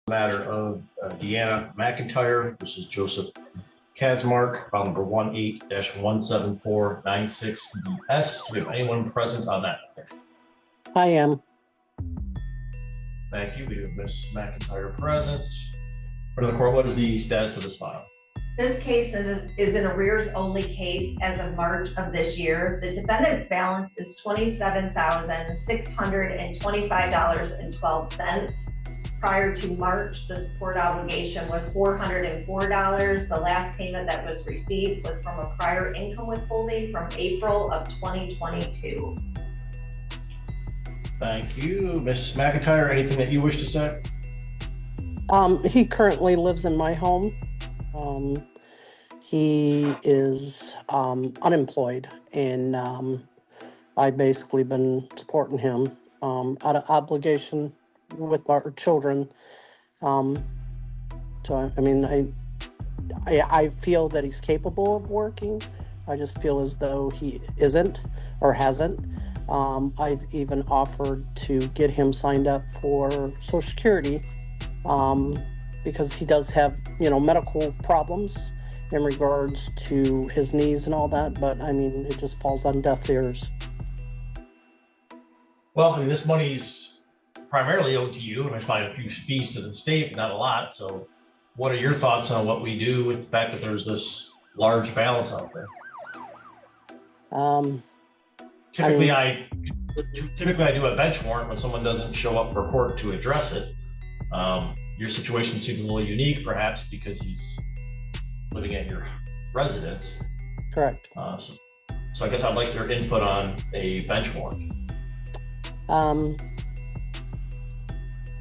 Matter of Deanna McIntyre versus Joseph Kazmark, file number 18-17496DS. Do we have anyone present on that? I am. Thank you. We have Ms. McIntyre present. For the court, what is the status of this file? This case is an arrears-only case as of March of this year. The defendant's balance is $27,625.12. Prior to March, the support obligation was $404. The last payment that was received was from a prior income withholding from April of 2022. Thank you. Ms. McIntyre, anything that you wish to say? He currently lives in my home. He is unemployed, and I've basically been supporting him out of obligation with our children. So I mean, I feel that he's capable of working. I just feel as though he isn't or hasn't. I've even offered to get him signed up for Social Security because he does have, medical problems in regards to his knees and all that. But I mean, it just falls on deaf ears. Well, I mean, this money's primarily owed to you, and there's probably a few fees to the state, but not a lot. So what are your thoughts on what we do with the fact that there's this large balance out there? Typically, I do a bench warrant when someone doesn't show up for court to address it. Your situation seems a little unique, perhaps because he's living at your residence. Correct. So I guess I'd like your input on a bench warrant.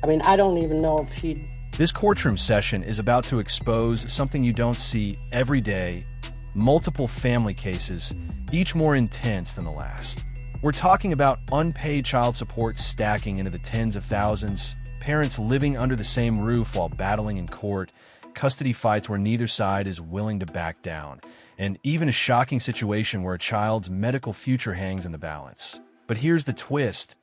I mean, I don't even know if he'd... This courtroom session is about to expose something you don't see every day: multiple family cases, each more intense than the last. We're talking about unpaid child support stacking into the tens of thousands, parents living under the same roof while battling in court, custody fights where neither side is willing to back down, and even a shocking situation where a child's medical future hangs in the balance. But here's the twist.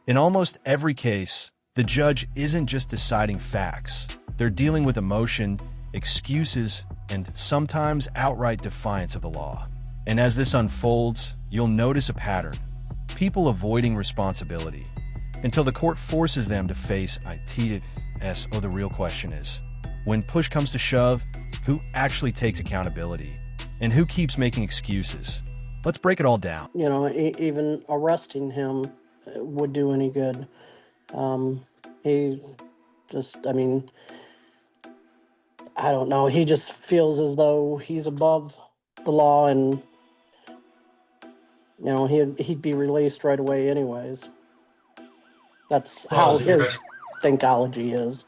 In almost every case, the judge isn't just deciding facts. They're dealing with emotion, excuses, and sometimes outright defiance of the law. And as this unfolds, you'll notice a pattern: people avoiding responsibility until the court forces them to face ITS. The real question is, when push comes to shove, who actually takes accountability and who keeps making excuses? Let's break it all down. Even arresting him would do any good. He just, I mean, I don't know. He just feels as though he's above the law, and he'd be released right away anyways. That's how his thinkology is.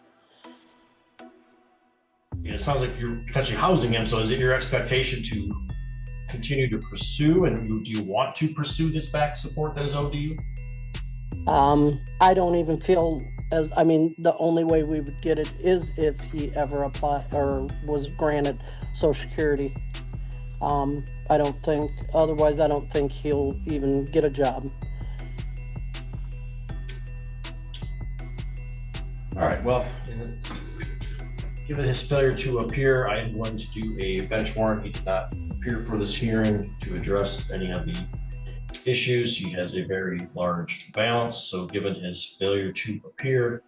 Yeah, it sounds like you're potentially housing him. So is it your expectation to continue to pursue, and do you want to pursue this back support that is owed to you? I don't even feel the only way we would get it is if he ever applied or was granted Social Security. I don't think he'll even get a job. All right, well, given his failure to appear, I am going to do a bench warrant. He did not appear for this hearing to address any of the issues. He has a very large balance, so given his failure to appear,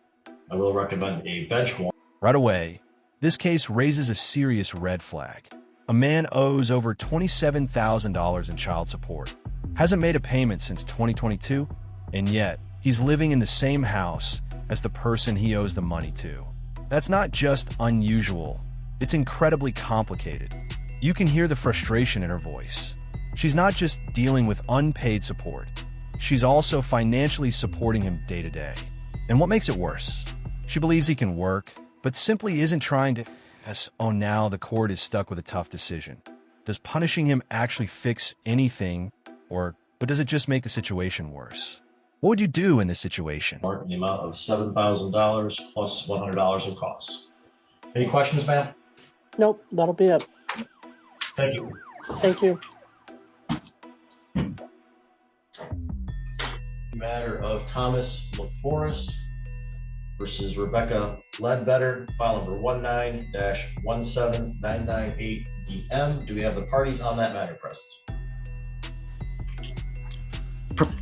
I will recommend a bench warrant. Right away, this case raises a serious red flag. A man owes over $27,000 in child support, hasn't made a payment since 2022, and yet he's living in the same house as the person he owes the money to. That's not just unusual, it's incredibly complicated. You can hear the frustration in her voice. She's not just dealing with unpaid support, she's also financially supporting him day to day. And what makes it worse? She believes he can work, but simply isn't trying to... now the court is stuck with a tough decision. Does punishing him actually fix anything, but does it just make the situation worse? What would you do in this situation? In the amount of $7,000 plus $100 in costs. Any questions, ma'am? Nope, that'll be it. Thank you. Thank you. Matter of Thomas LaForest versus Rebecca Ledbetter, file number 19-17998DM. Do we have the parties on that matter present?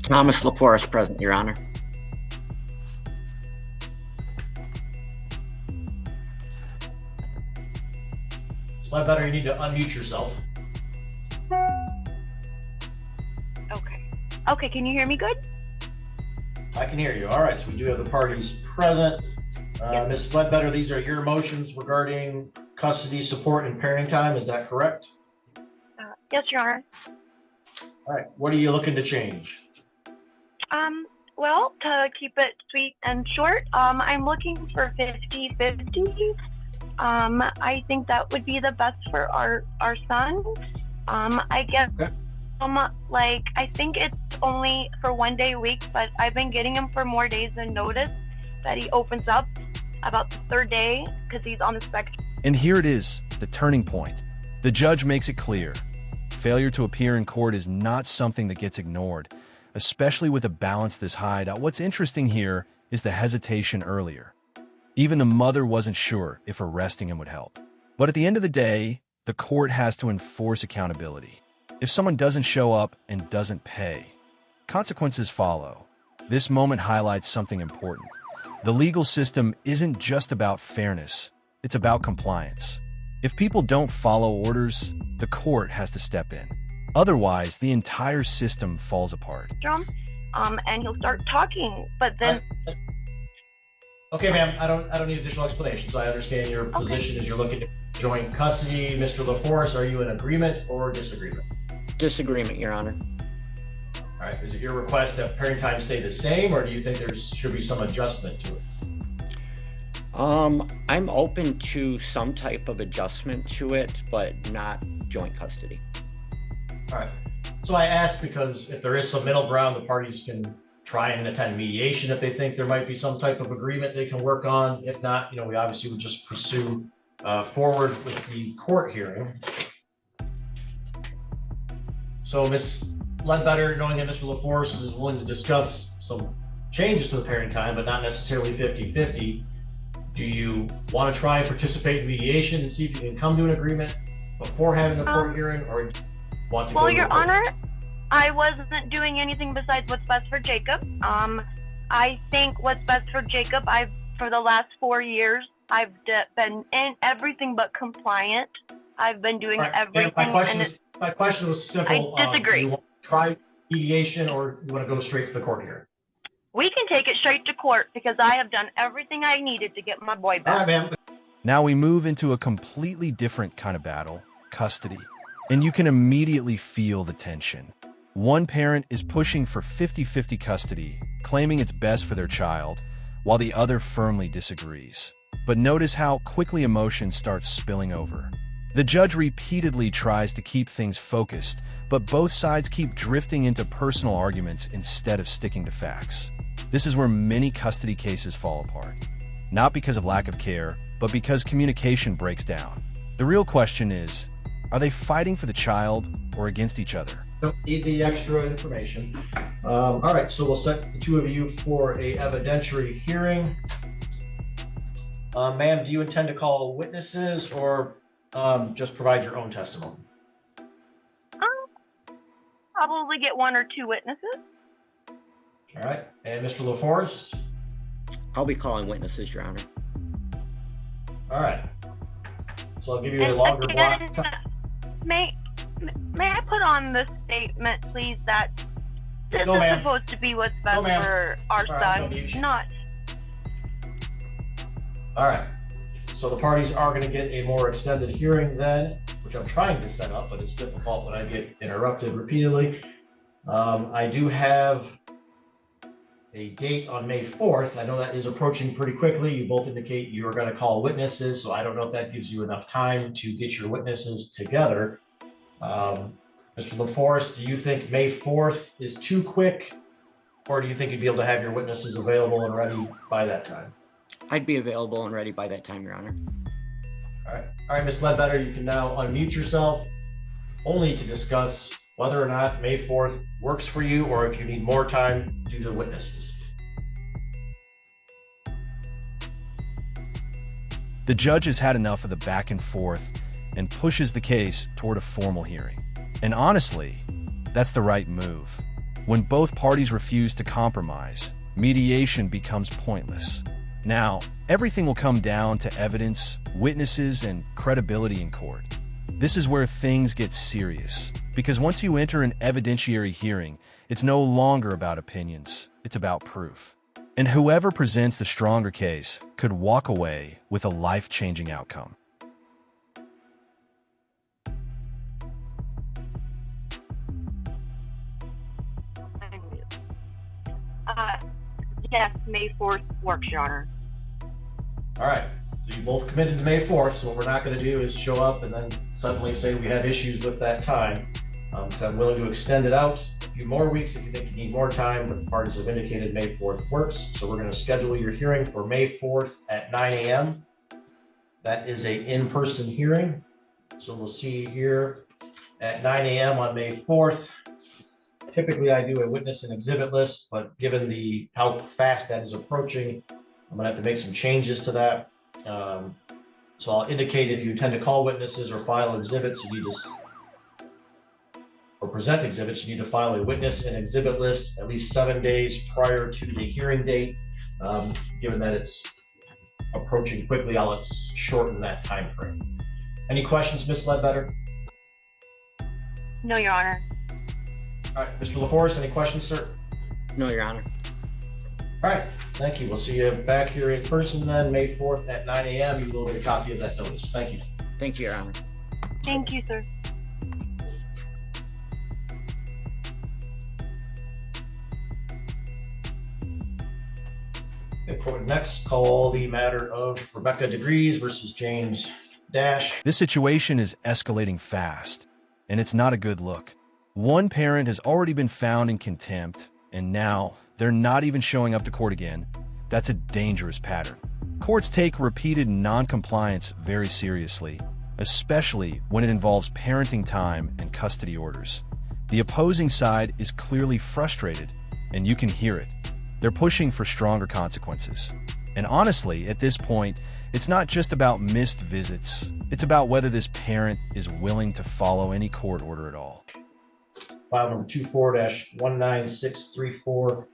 Thomas LaForest present, Your Honor. Ms. Ledbetter, you need to unmute yourself. Okay, can you hear me good? I can hear you. All right, so we do have the parties present. Yes. Ms. Ledbetter, these are your motions regarding custody, support, and parenting time. Is that correct? Yes, Your Honor. All right, what are you looking to change? Well, to keep it sweet and short, I'm looking for 50-50. I think that would be the best for our son. I guess, Okay. I think it's only for 1 day a week, but I've been getting him for more days than notice that he opens up about the third day because he's on the spectrum. And here it is, the turning point. The judge makes it clear. Failure to appear in court is not something that gets ignored, especially with a balance this high. What's interesting here is the hesitation earlier. Even the mother wasn't sure if arresting him would help. But at the end of the day, the court has to enforce accountability. If someone doesn't show up and doesn't pay, consequences follow. This moment highlights something important. The legal system isn't just about fairness, it's about compliance. If people don't follow orders, the court has to step in. Otherwise, the entire system falls apart. And he'll start talking, but then. Okay, ma'am, I don't need additional explanations. I understand your position is you're looking at joint custody. Mr. LaForest, are you in agreement or disagreement? Disagreement, Your Honor. All right, is it your request that parenting time stay the same, or do you think there should be some adjustment to it? I'm open to some type of adjustment to it, but not joint custody. All right, so I ask because if there is some middle ground, the parties can try and attend mediation if they think there might be some type of agreement they can work on. If not, we obviously would just pursue forward with the court hearing. So Ms. Ledbetter, knowing that Mr. LaForest is willing to discuss some changes to the parenting time, but not necessarily 50-50, do you want to try and participate in mediation and see if you can come to an agreement before having a court hearing, or do you want to go to Your a court? Honor, I wasn't doing anything besides what's best for Jacob. I think what's best for Jacob, for the last 4 years, I've been in everything but compliant. I've been doing everything. My question was simple. I disagree. Do you want to try mediation, or you want to go straight to the court hearing? We can take it straight to court because I have done everything I needed to get my boy back. All right, ma'am. Now we move into a completely different kind of battle, custody. And you can immediately feel the tension. One parent is pushing for 50-50 custody, claiming it's best for their child, while the other firmly disagrees. But notice how quickly emotion starts spilling over. The judge repeatedly tries to keep things focused, but both sides keep drifting into personal arguments instead of sticking to facts. This is where many custody cases fall apart. Not because of lack of care, but because communication breaks down. The real question is, are they fighting for the child or against each other? Don't need the extra information. All right, so we'll set the two of you for a evidentiary hearing. Ma'am, do you intend to call witnesses or just provide your own testimony? Probably get 1 or 2 witnesses. All right, and Mr. LaForest? I'll be calling witnesses, Your Honor. All right, so I'll give you a longer block of time. May I put on the statement, please, that this is supposed to be what's best for our son, not. All right, so the parties are going to get a more extended hearing then, which I'm trying to set up, but it's difficult when I get interrupted repeatedly. I do have a date on May 4th. I know that is approaching pretty quickly. You both indicate you're going to call witnesses, so I don't know if that gives you enough time to get your witnesses together. Mr. LaForest, do you think May 4th is too quick, or do you think you'd be able to have your witnesses available and ready by that time? I'd be available and ready by that time, Your Honor. All right, Ms. Ledbetter, you can now unmute yourself only to discuss whether or not May 4th works for you, or if you need more time due to witnesses. The judge has had enough of the back and forth and pushes the case toward a formal hearing. And honestly, that's the right move. When both parties refuse to compromise, mediation becomes pointless. Now, everything will come down to evidence, witnesses, and credibility in court. This is where things get serious, because once you enter an evidentiary hearing, it's no longer about opinions, it's about proof. And whoever presents the stronger case could walk away with a life-changing outcome. Yes, May 4th works, Your Honor. All right, so you both committed to May 4th, so what we're not going to do is show up and then suddenly say we have issues with that time. So I'm willing to extend it out a few more weeks if you think you need more time, but the parties have indicated May 4th works. So we're going to schedule your hearing for May 4th at 9 a.m. That is a in-person hearing. So we'll see you here at 9 a.m. on May 4th. Typically, I do a witness and exhibit list, but given how fast that is approaching, I'm gonna have to make some changes to that. So I'll indicate if you intend to call witnesses or file exhibits, or present exhibits, you need to file a witness and exhibit list at least 7 days prior to the hearing date. Given that it's approaching quickly, I'll shorten that time frame. Any questions, Ms. Ledbetter? No, Your Honor. All right, Mr. LaForest, any questions, sir? No, Your Honor. All right, thank you. We'll see you back here in person then, May 4th at 9 a.m. You will get a copy of that notice. Thank you. Thank you, Your Honor. Thank you, sir. Okay, for next, call the matter of Rebecca DeGrees versus James Dash. This situation is escalating fast, and it's not a good look. One parent has already been found in contempt, and now they're not even showing up to court again. That's a dangerous pattern. Courts take repeated non-compliance very seriously, especially when it involves parenting time and custody orders. The opposing side is clearly frustrated, and you can hear it. They're pushing for stronger consequences. And honestly, at this point, it's not just about missed visits. It's about whether this parent is willing to follow any court order at all. File number 24-19634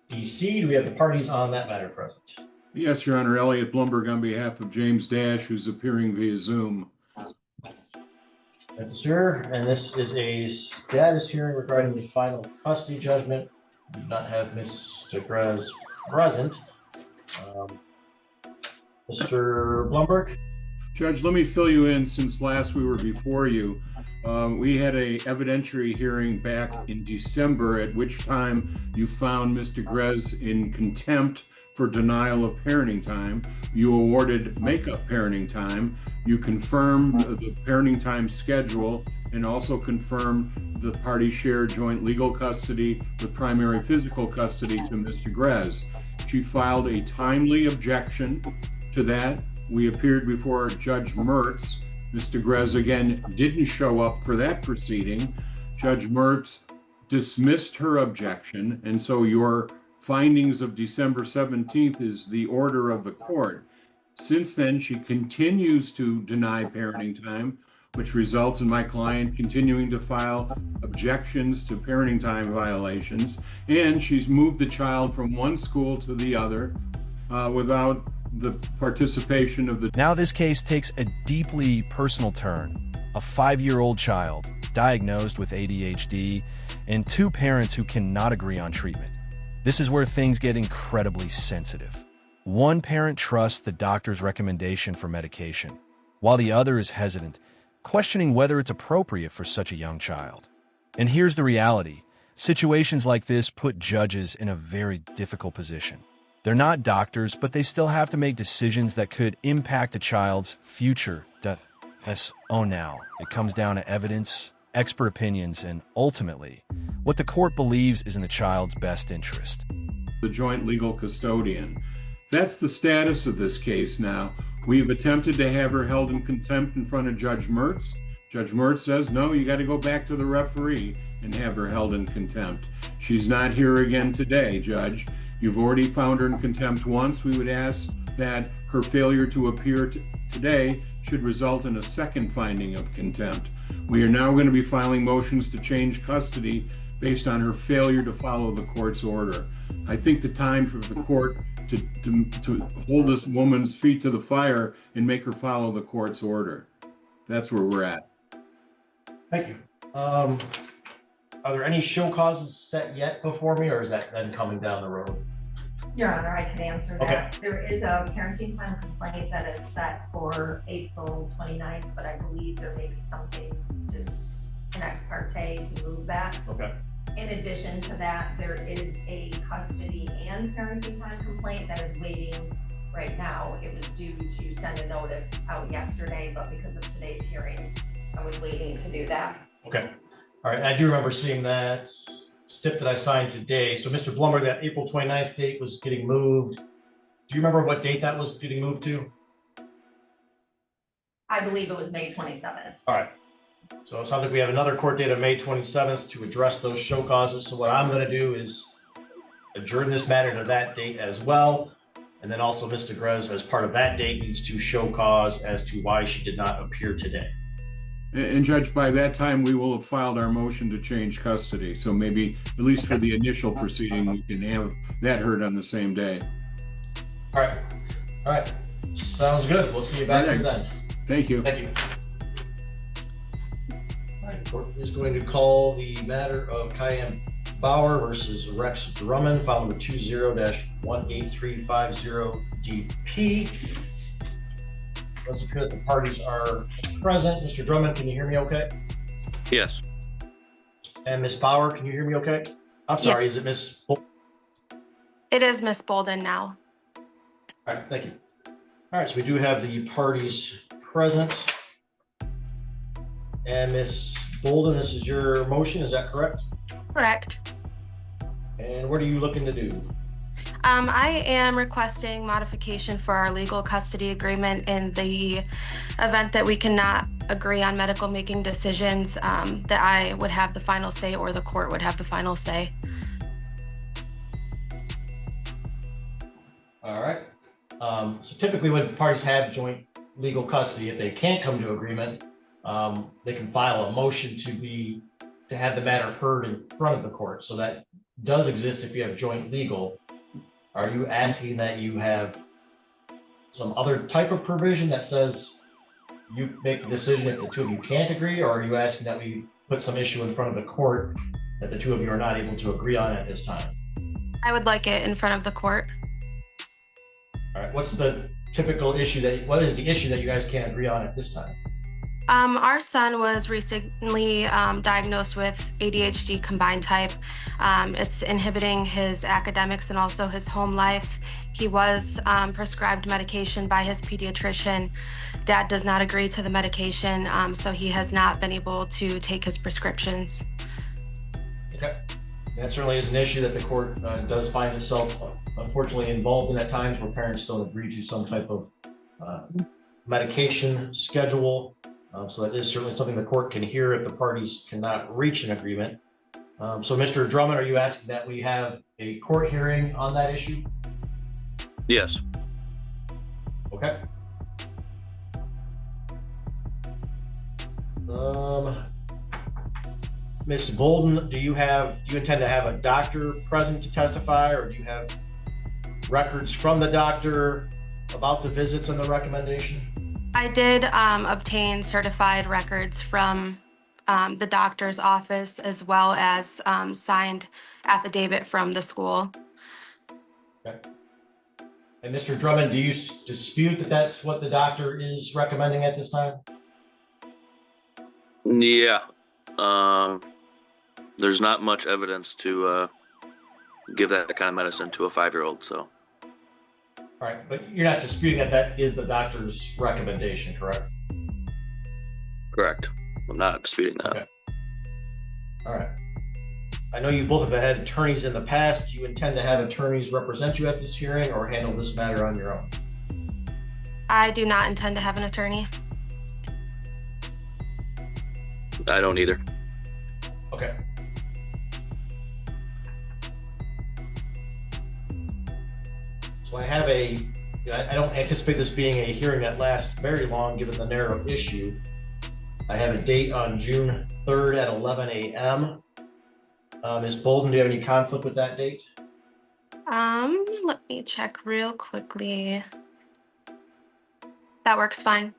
DC. Do we have the parties on that matter present? Yes, Your Honor. Elliot Blumberg on behalf of James Dash, who's appearing via Zoom. Thank you, sir. And this is a status hearing regarding the final custody judgment. We do not have Mr. Grez present. Mr. Blumberg? Judge, let me fill you in since last we were before you. We had a evidentiary hearing back in December, at which time you found Mr. Grez in contempt for denial of parenting time. You awarded makeup parenting time. You confirmed the parenting time schedule and also confirmed the party shared joint legal custody with primary physical custody to Mr. Grez. She filed a timely objection to that. We appeared before Judge Mertz. Mr. Grez again didn't show up for that proceeding. Judge Mertz dismissed her objection, and so your findings of December 17th is the order of the court. Since then, she continues to deny parenting time, which results in my client continuing to file objections to parenting time violations, and she's moved the child from one school to the other without the participation of the... Now this case takes a deeply personal turn. A 5-year-old child diagnosed with ADHD and 2 parents who cannot agree on treatment. This is where things get incredibly sensitive. One parent trusts the doctor's recommendation for medication, while the other is hesitant, questioning whether it's appropriate for such a young child. And here's the reality. Situations like this put judges in a very difficult position. They're not doctors, but they still have to make decisions that could impact a child's future. Now, it comes down to evidence, expert opinions, and ultimately, what the court believes is in the child's best interest. The joint legal custodian. That's the status of this case now. We've attempted to have her held in contempt in front of Judge Mertz. Judge Mertz says, no, you got to go back to the referee and have her held in contempt. She's not here again today, Judge. You've already found her in contempt once. We would ask that her failure to appear today should result in a second finding of contempt. We are now going to be filing motions to change custody based on her failure to follow the court's order. I think the time for the court to hold this woman's feet to the fire and make her follow the court's order. That's where we're at. Thank you. Are there any show causes set yet before me, or is that then coming down the road? Your Honor, I can answer that. Okay. There is a parenting time complaint that is set for April 29th, but I believe there may be something an ex parte to move that. Okay. In addition to that, there is a custody and parenting time complaint that is waiting right now. It was due to send a notice out yesterday, but because of today's hearing, I was waiting to do that. Okay. All right. I do remember seeing that stip that I signed today. So Mr. Blumberg, that April 29th date was getting moved. Do you remember what date that was getting moved to? I believe it was May 27th. All right. So it sounds like we have another court date of May 27th to address those show causes. So what I'm going to do is adjourn this matter to that date as well. And then also Mr. Grez, as part of that date, needs to show cause as to why she did not appear today. And Judge, by that time, we will have filed our motion to change custody. So maybe, at least for the initial proceeding, we can have that heard on the same day. All right. All right. Sounds good. We'll see you back here then. Thank you. Thank you. All right, the court is going to call the matter of Cayenne Bauer versus Rex Drummond, file number 20-18350DP. Let's appear that the parties are present. Mr. Drummond, can you hear me okay? Yes. And Ms. Bauer, can you hear me okay? I'm sorry, Yes. is it Ms. It is Miss Bolden now. All right, thank you. All right, so we do have the parties present. And Ms. Bolden, this is your motion, is that correct? Correct. And what are you looking to do? I am requesting modification for our legal custody agreement in the event that we cannot agree on medical making decisions, that I would have the final say or the court would have the final say. All right. So typically when parties have joint legal custody, if they can't come to agreement, they can file a motion to have the matter heard in front of the court. So that does exist if you have joint legal. Are you asking that you have some other type of provision that says you make the decision if the two of you can't agree, or are you asking that we put some issue in front of the court that the two of you are not able to agree on at this time? I would like it in front of the court. All right, what's the typical issue what is the issue that you guys can't agree on at this time? Our son was recently diagnosed with ADHD combined type. It's inhibiting his academics and also his home life. He was prescribed medication by his pediatrician. Dad does not agree to the medication, so he has not been able to take his prescriptions. Okay. That certainly is an issue that the court does find itself unfortunately involved in at times where parents don't agree to some type of medication schedule. So that is certainly something the court can hear if the parties cannot reach an agreement. So Mr. Drummond, are you asking that we have a court hearing on that issue? Yes. Okay. Ms. Bolden, do you intend to have a doctor present to testify, or do you have records from the doctor about the visits and the recommendation? I did obtain certified records from the doctor's office, as well as signed affidavit from the school. Okay. And Mr. Drummond, do you dispute that that's what the doctor is recommending at this time? Yeah. There's not much evidence to give that kind of medicine to a 5-year-old, so. All right, but you're not disputing that that is the doctor's recommendation, correct? Correct. I'm not disputing that. Okay. All right. I know you both have had attorneys in the past. Do you intend to have attorneys represent you at this hearing or handle this matter on your own? I do not intend to have an attorney. I don't either. Okay. So I have a I don't anticipate this being a hearing that lasts very long, given the narrow issue. I have a date on June 3rd at 11 a.m. Ms. Bolden, do you have any conflict with that date? Let me check real quickly. That works fine.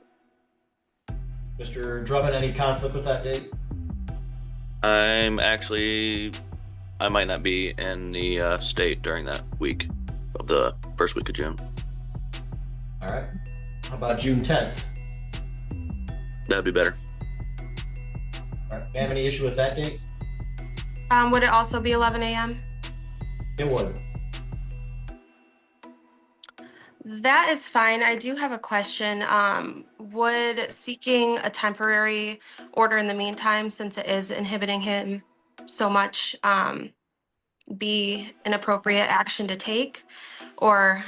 Mr. Drummond, any conflict with that date? I might not be in the state during that week of the first week of June. All right. How about June 10th? That'd be better. All right. Ma'am, any issue with that date? Would it also be 11 a.m.? It would. That is fine. I do have a question. Would seeking a temporary order in the meantime, since it is inhibiting him so much, be an appropriate action to take? Or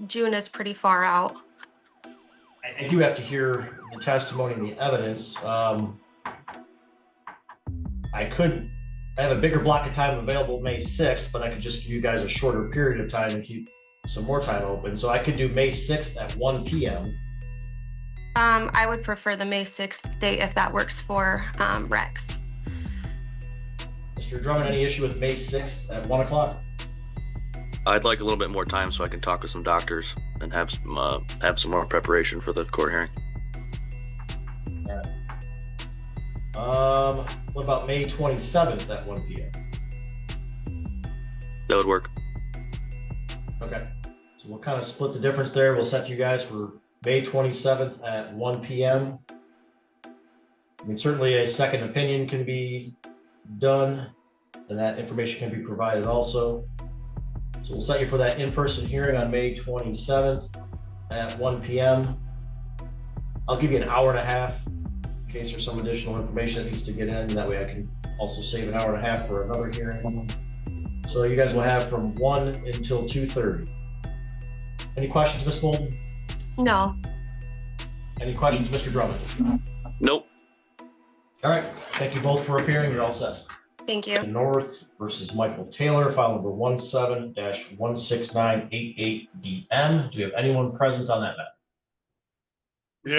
June is pretty far out. I do have to hear the testimony and the evidence. I have a bigger block of time available May 6th, but I could just give you guys a shorter period of time and keep some more time open. So I could do May 6th at 1 p.m. I would prefer the May 6th date if that works for Rex. Mr. Drummond, any issue with May 6th at 1 o'clock? I'd like a little bit more time so I can talk with some doctors and have some more preparation for the court hearing. All right. What about May 27th at 1 p.m.? That would work. Okay. So we'll kind of split the difference there. We'll set you guys for May 27th at 1 p.m. I mean, certainly a second opinion can be done, and that information can be provided also. So we'll set you for that in-person hearing on May 27th at 1 p.m. I'll give you an hour and a half in case there's some additional information that needs to get in. That way I can also save an hour and a half for another hearing. So you guys will have from 1 until 2:30. Any questions, Ms. Bolden? No. Any questions, Mr. Drummond? Nope. All right. Thank you both for appearing. You're all set. Thank you. North versus Michael Taylor, file number 17-16988DM. Do we have anyone present on that matter?